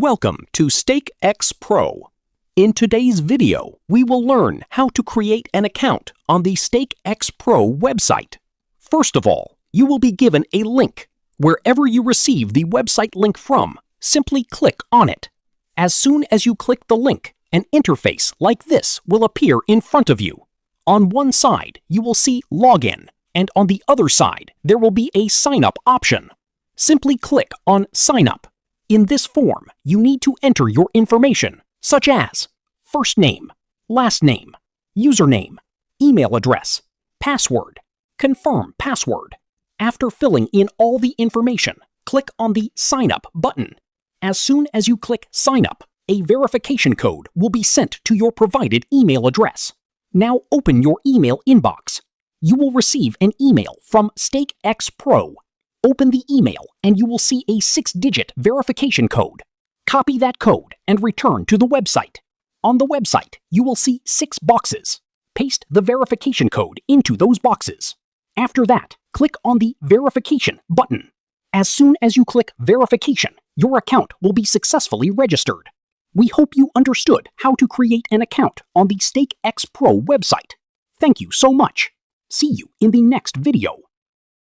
Welcome to StakeX Pro. In today's video, we will learn how to create an account on the StakeX Pro website. First of all, you will be given a link. Wherever you receive the website link from, simply click on it. As soon as you click the link, an interface like this will appear in front of you. On one side, you will see Login, and on the other side, there will be a Sign Up option. Simply click on Sign Up. In this form, you need to enter your information, such as first name, last name, username, email address, password, confirm password. After filling in all the information, click on the Sign Up button. As soon as you click Sign Up, a verification code will be sent to your provided email address. Now open your email inbox. You will receive an email from StakeX Pro. Open the email and you will see a 6-digit verification code. Copy that code and return to the website. On the website, you will see 6 boxes. Paste the verification code into those boxes. After that, click on the Verification button. As soon as you click Verification, your account will be successfully registered. We hope you understood how to create an account on the StakeX Pro website. Thank you so much. See you in the next video.